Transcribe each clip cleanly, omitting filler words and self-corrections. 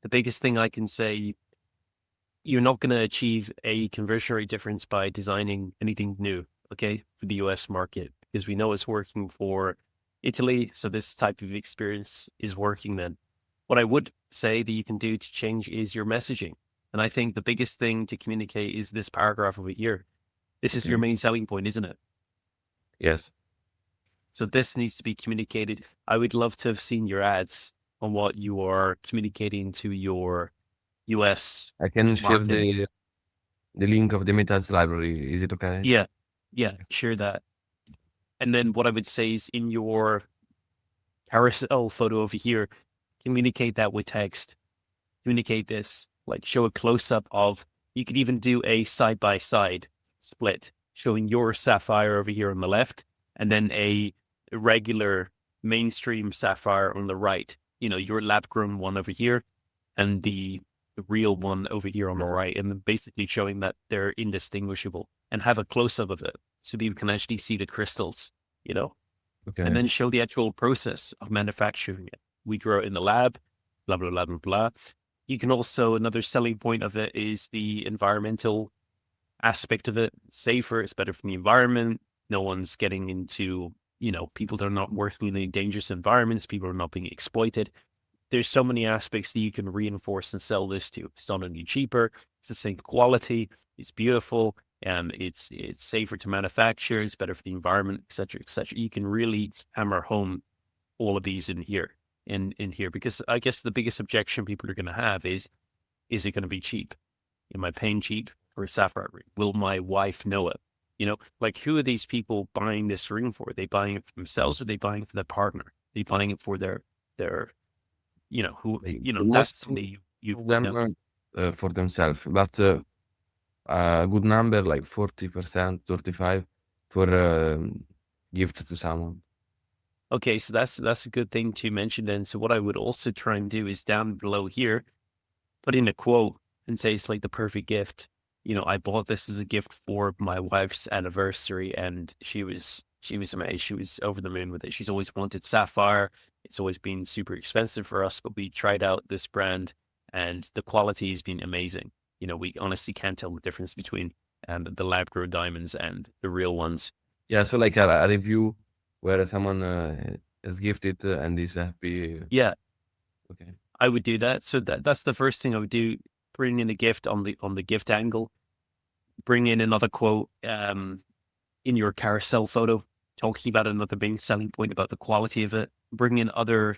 the biggest thing I can say, you're not going to achieve a conversion rate difference by designing anything new, okay, for the US market, because we know it's working for Italy. So this type of experience is working then. What I would say that you can do to change is your messaging. And I think the biggest thing to communicate is this paragraph over here. This is your Okay. main selling point, isn't it? Yes. So this needs to be communicated. I would love to have seen your ads on what you are communicating to your US I can share market. the link of the Meta Ads library. Is it okay? Yeah, yeah, share that. And then what I would say is in your carousel photo over here, communicate that with text. Communicate this, like show a close up of, you could even do a side by side split, showing your sapphire over here on the left, and then a regular mainstream sapphire on the right. You know, your lab grown one over here and the real one over here on the Yeah. right, and then basically showing that they're indistinguishable and have a close up of it so people can actually see the crystals, you know, and Okay. then show the actual process of manufacturing it. We grow it in the lab, blah, blah, blah, blah, blah. You can also, another selling point of it is the environmental aspect of it. Safer, it's better for the environment. No one's getting into, you know, people that are not working in dangerous environments, people are not being exploited. There's so many aspects that you can reinforce and sell this to. It's not only cheaper, it's the same quality, it's beautiful, and it's safer to manufacture, it's better for the environment, et cetera, et cetera. You can really hammer home all of these in here, in here, because I guess the biggest objection people are going to have is it going to be cheap? Am I paying cheap for a sapphire ring? Will my wife know it? You know, like who are these people buying this ring for? Are they buying it for themselves? Or are they buying it for their partner? Are they buying it for their you know, who, Like, you know, that's most something you of know, them for themselves, but a good number like 40%, 35 for gift to someone. okay, so that's a good thing to mention then. So what I would also try and do is down below here, put in a quote and say it's like the perfect gift. You know, I bought this as a gift for my wife's anniversary, and she was amazed. She was over the moon with it. She's always wanted sapphire. It's always been super expensive for us, but we tried out this brand, and the quality has been amazing. You know, we honestly can't tell the difference between the lab grown diamonds and the real ones. Yeah, so like a review where someone has gifted and is happy. Yeah, Okay. I would do that. So that's the first thing I would do. Bring in a gift on the gift angle. Bring in another quote in your carousel photo, talking about another main selling point about the quality of it. Bring in other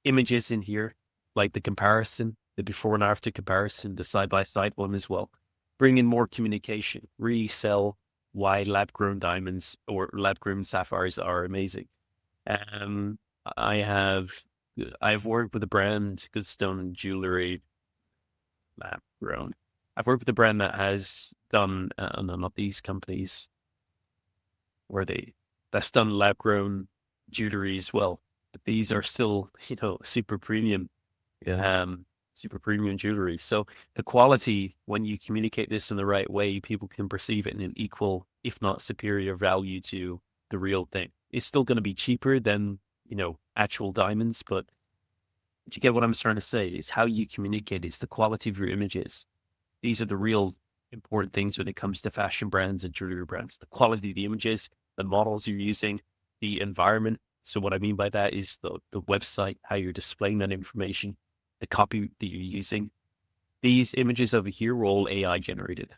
images in here, like the comparison, the before and after comparison, the side by side one as well. Bring in more communication. Really sell why lab grown diamonds or lab grown sapphires are amazing. Um, I have I've worked with a brand, Goodstone Jewelry, lab grown. I've worked with a brand that has done no, not these companies, where that's done lab grown jewelry as well. But these are still, you know, Yeah. super premium jewelry. So the quality, when you communicate this in the right way, people can perceive it in an equal, if not superior value to the real thing. It's still going to be cheaper than, you know, actual diamonds, but you get what I'm trying to say? Is how you communicate. It's the quality of your images. These are the real important things when it comes to fashion brands and jewelry brands. The quality of the images, the models you're using, the environment. So what I mean by that is the website, how you're displaying that information, the copy that you're using. These images over here were all AI generated,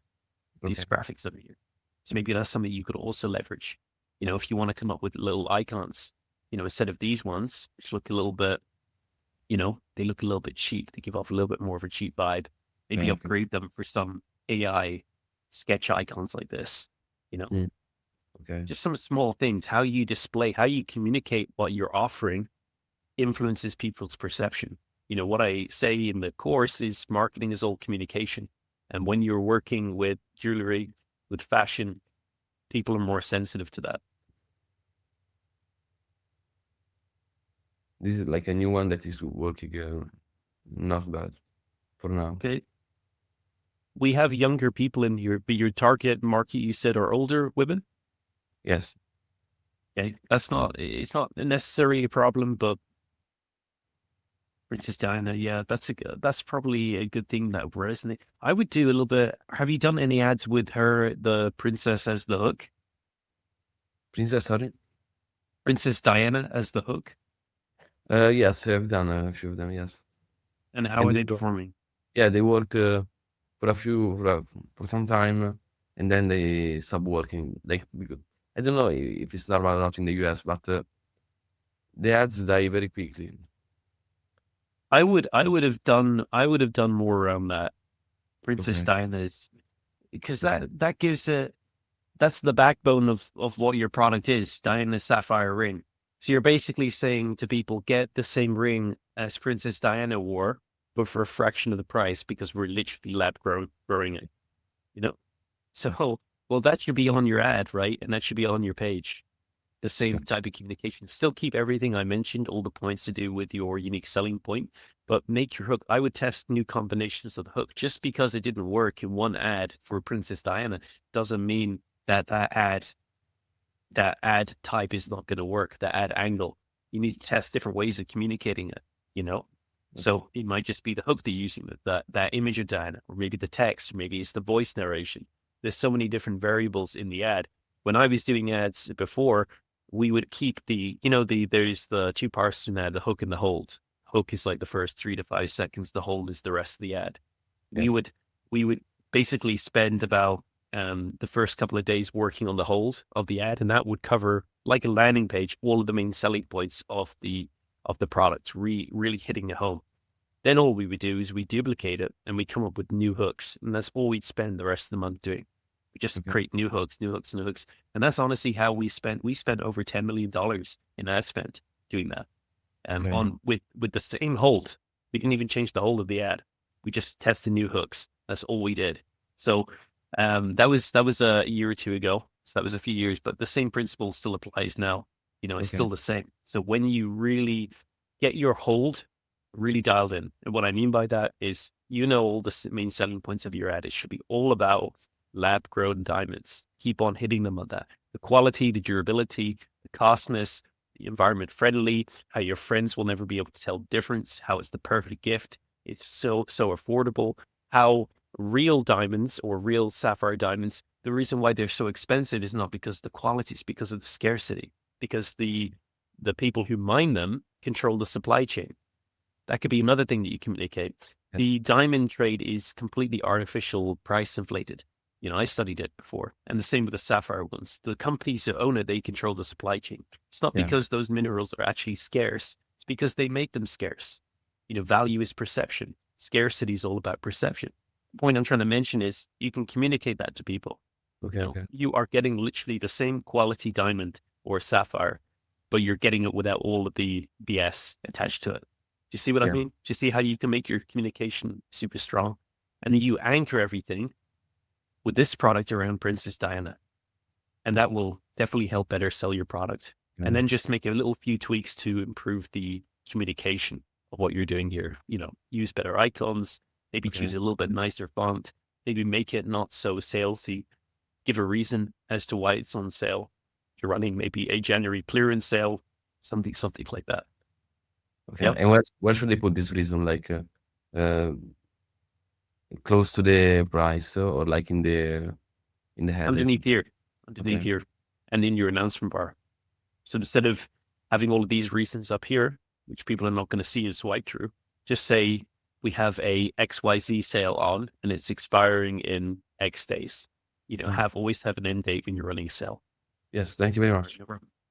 these Okay. graphics over here. So maybe that's something you could also leverage. You know, if you want to come up with little icons, you know, instead of these ones, which look a little bit, you know, they look a little bit cheap. They give off a little bit more of a cheap vibe. Maybe Yeah. Okay. upgrade them for some AI sketch icons like this, you know, Mm, okay. just some small things. How you display, how you communicate what you're offering influences people's perception. You know, what I say in the course is marketing is all communication. And when you're working with jewelry, with fashion, people are more sensitive to that. This is like a new one that is working not bad for now. Okay. We have younger people in here, but your target market, you said, are older women. Yes. Okay. It's not necessarily a problem, but Princess Diana. Yeah, that's probably a good thing that resonates. I would do a little bit. Have you done any ads with her, the princess as the hook? Princess, sorry. Princess Diana as the hook? Yes, I've done a few of them. Yes, And how and are they they work, performing? yeah, they work for some time, and then they stop working. Like I don't know if it's normal or not in the US, but the ads die very quickly. I would have done more around that. Princess Okay. Diana is because that gives that's the backbone of what your product is, Diana Sapphire ring. So you're basically saying to people, get the same ring as Princess Diana wore, but for a fraction of the price because we're literally growing it, you know? Yes. So, well, that should be on your ad, right? And that should be on your page. The Okay. same type of communication. Still keep everything I mentioned, all the points to do with your unique selling point, but make your hook. I would test new combinations of the hook. Just because it didn't work in one ad for Princess Diana doesn't mean that that ad type is not going to work. The ad angle. You need to test different ways of communicating it. You know, Okay. so it might just be the hook they're using, that image of Diana, or maybe the text, or maybe it's the voice narration. There's so many different variables in the ad. When I was doing ads before, we would keep there's the two parts in ad, the hook and the hold. Hook is like the first 3 to 5 seconds. The hold is the rest of the ad. We Yes. would we would basically spend about the first couple of days working on the hold of the ad, and that would cover like a landing page, all of the main selling points of the product, really hitting it home. Then all we would do is we duplicate it and we come up with new hooks, and that's all we'd spend the rest of the month doing. We just Okay. create new hooks, new hooks, new hooks, and that's honestly how we spent. We spent over $10 million in ad spend doing that, Okay. on with the same hold. We didn't even change the hold of the ad. We just tested new hooks. That's all we did. So that was a year or two ago. So that was a few years, but the same principle still applies now. You know, it's Okay. still the same. So when you really get your hold really dialed in, and what I mean by that is, all the main selling points of your ad. It should be all about lab grown diamonds. Keep on hitting them on that. The quality, the durability, the costness, the environment friendly, how your friends will never be able to tell the difference, how it's the perfect gift. It's so affordable. How real diamonds or real sapphire diamonds, the reason why they're so expensive is not because of the quality, it's because of the scarcity, because the people who mine them control the supply chain. That could be another thing that you communicate. Yes. The diamond trade is completely artificial, price inflated. I studied it before. And the same with the sapphire ones. The companies that own it, they control the supply chain. It's not Yeah. because those minerals are actually scarce. It's because they make them scarce. Value is perception. Scarcity is all about perception. The point I'm trying to mention is you can communicate that to people. Okay. Okay. You are getting literally the same quality diamond or sapphire, but you're getting it without all of the BS attached to it. Do you see what I Yeah. mean? Do you see how you can make your communication super strong? And then you anchor everything with this product around Princess Diana. And that will definitely help better sell your product. And Yeah. then just make a little few tweaks to improve the communication of what you're doing here. Use better icons, maybe choose Okay. a little bit nicer font, maybe make it not so salesy. Give a reason as to why it's on sale. If you're running maybe a January clearance sale, something like that. Okay. Yep. And where should they put this reason? Like uh, close to the price or like in the header? Underneath here, Okay. and in your announcement bar. So instead of having all of these reasons up here, which people are not going to see and swipe through, just say we have a XYZ sale on and it's expiring in X days. Ah, Always have an end date when you're running a sale. yes. Thank you very much. No problem.